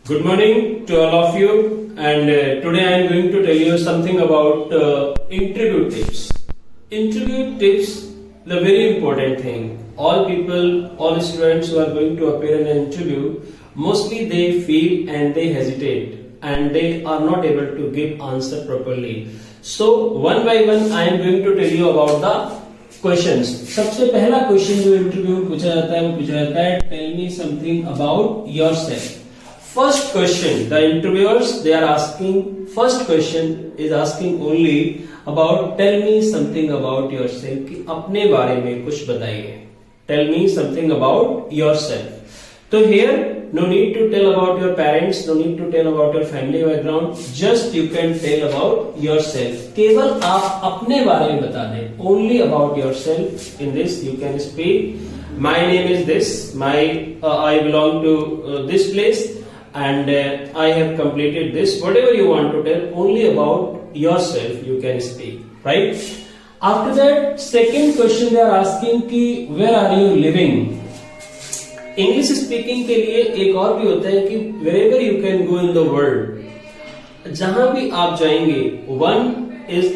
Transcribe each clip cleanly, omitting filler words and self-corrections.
Good morning to all of you, and today I am going to tell you something about interview tips. Interview tips, the very important thing. All people, all students who are going to appear in an interview, mostly they feel and they hesitate and they are not able to give answer properly. So one by one I am going to tell you about the questions. सबसे पहला question जो interview में पूछा जाता है वो पूछा जाता है tell me something about yourself. First question, the interviewers they are asking. First question is asking only about tell me something about yourself. कि अपने बारे में कुछ बताइए. Tell me something about yourself. So here no need to tell about your parents, no need to tell about your family background. Just you can tell about yourself. केवल आप अपने बारे में बता दें. Only about yourself. In this you can speak. My name is this. I belong to this place. And I have completed this. Whatever you want to tell, only about yourself you can speak, right? After that, second question they are asking कि where are you living? English speaking के लिए एक और भी होता है कि wherever you can go in the world, जहां भी आप जाएंगे, one is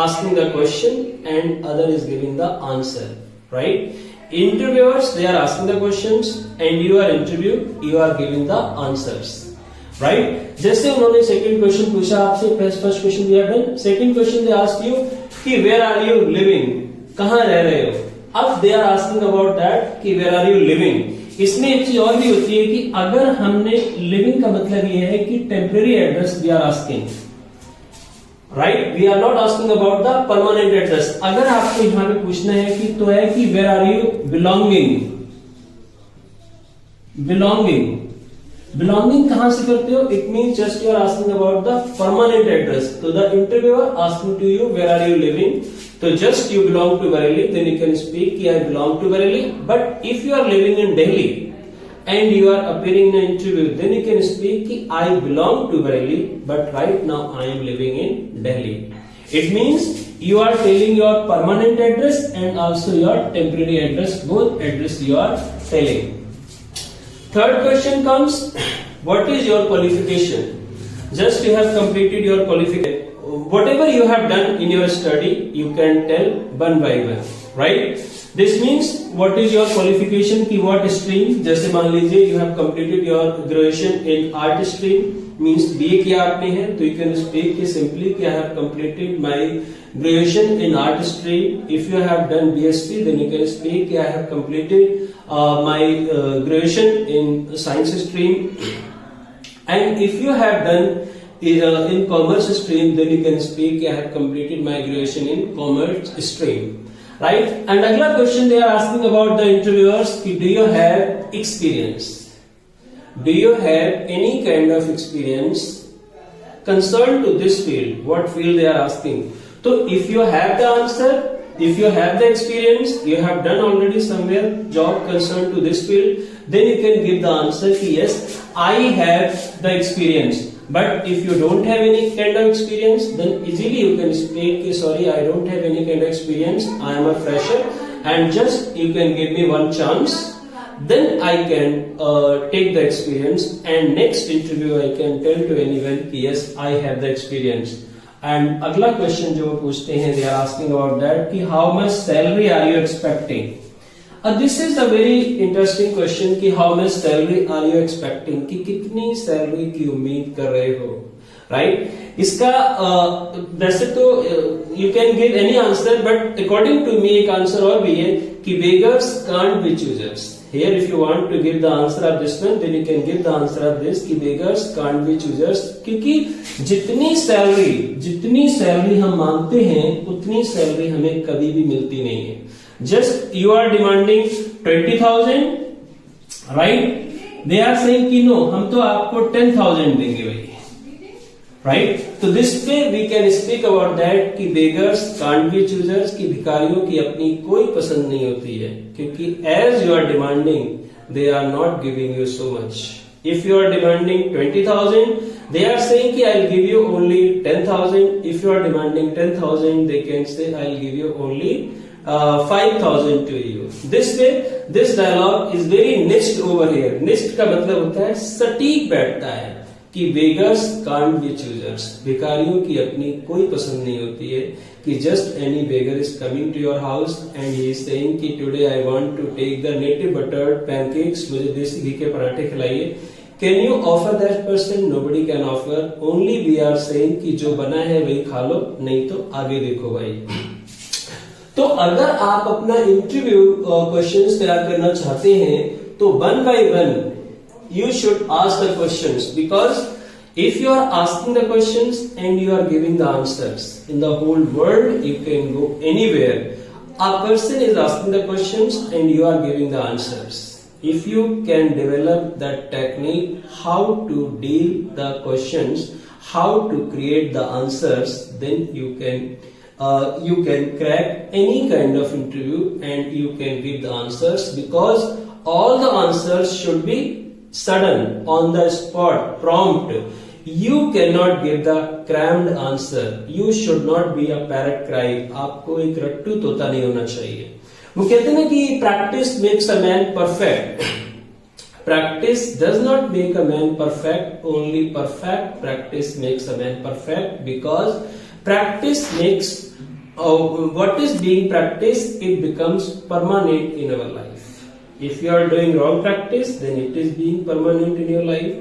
asking the question and other is giving the answer, right? Interviewers they are asking the questions and you are interviewed, you are giving the answers, right? जैसे उन्होंने second question पूछा आपसे, first question we have done. Second question they ask you कि where are you living? कहाँ रह रहे हो? अब they are asking about that कि where are you living? इसमें एक चीज और भी होती है कि अगर हमने living का मतलब ये है कि temporary address we are asking. Right, we are not asking about the permanent address. अगर आपको यहां पे पूछना है कि तो है कि where are you belonging. Belonging कहां से करते हो? It means just you are asking about the permanent address. तो the interviewer asking to you where are you living. तो just you belong to Bareilly, then you can speak कि I belong to Bareilly. But if you are living in Delhi and you are appearing in an interview, then you can speak कि I belong to Bareilly, but right now I am living in Delhi. It means you are telling your permanent address and also your temporary address, both address you are telling. Third question comes, what is your qualification? Just you have completed your qualification. Whatever you have done in your study, you can tell one by one, right? This means what is your qualification की what stream. जैसे मान लीजिए you have completed your graduation in art stream, means BA किया आपने है, तो you can speak कि simply कि I have completed my graduation in art stream. If you have done BSc, then you can speak कि I have completed my graduation in science stream. And if you have done in commerce stream, then you can speak कि I have completed my graduation in commerce stream. Right? And अगला question they are asking about the interviewers कि do you have experience? Do you have any kind of experience concerned to this field? What field they are asking? So if you have the answer, if you have the experience, you have done already somewhere job concerned to this field, then you can give the answer कि yes, I have the experience. But if you don't have any kind of experience, then easily you can speak sorry, I don't have any kind of experience, I am a fresher, and just you can give me one chance, then I can take the experience, and next interview I can tell to anyone yes, I have the experience. And अगला question जो वो पूछते हैं, they are asking about that कि how much salary are you expecting? This is a very interesting question कि how much salary are you expecting, कि कितनी salary की उम्मीद कर रहे हो, right? इसका वैसे तो you can give any answer, but according to me एक आंसर और भी है कि beggars can't be choosers. Here if you want to give the answer of this one, then you can give the answer of this कि beggars can't be choosers, क्योंकि जितनी salary हम मांगते हैं उतनी सैलरी हमें कभी भी मिलती नहीं है. Just you are demanding 20,000, right? They are saying कि no, हम तो आपको 10,000 देंगे भाई, right? तो this way we can speak about that कि beggars can't be choosers, कि भिखारियों की अपनी कोई पसंद नहीं होती है, क्योंकि as you are demanding, they are not giving you so much. If you are demanding 20,000, they are saying कि I'll give you only 10,000. If you are demanding 10,000, they can say I'll give you only 5,000 to you. This way this dialogue is very niched over here. Niched का मतलब होता है सटीक बैठता है कि beggars can't be choosers, भिखारियों की अपनी कोई पसंद नहीं होती है. कि just any beggar is coming to your house and he is saying कि today I want to take the native buttered pancakes, मुझे देसी घी के पराठे खिलाइए. Can you offer that person? Nobody can offer. Only we are saying कि जो बना है वही खा लो, नहीं तो आगे देखो भाई. तो अगर आप अपना इंटरव्यू क्वेश्चंस तैयार करना चाहते हैं तो one by one you should ask the questions, because if you are asking the questions and you are giving the answers, in the whole world you can go anywhere. A person is asking the questions and you are giving the answers. If you can develop that technique, how to deal the questions, how to create the answers, then you can crack any kind of interview and you can give the answers, because all the answers should be sudden, on the spot, prompt. You cannot give the crammed answer. You should not be a parrot cry. आपको एक रट्टू तोता नहीं होना चाहिए. वो कहते हैं ना कि practice makes a man perfect. Practice does not make a man perfect. Only perfect practice makes a man perfect, because practice makes what is being practiced, it becomes permanent in our life. If you are doing wrong practice, then it is being permanent in your life.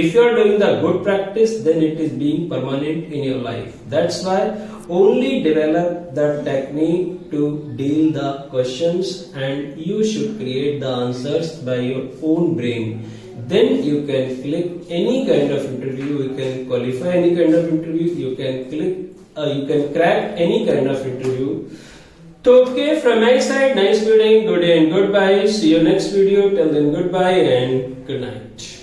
If you are doing the good practice, then it is being permanent in your life. That's why only develop the technique to deal the questions, and you should create the answers by your own brain. Then you can click any kind of interview, you can qualify any kind of interview, you can crack any kind of interview. So okay, from my side, nice meeting, good day and goodbye. See you next video. Till then, goodbye and good night.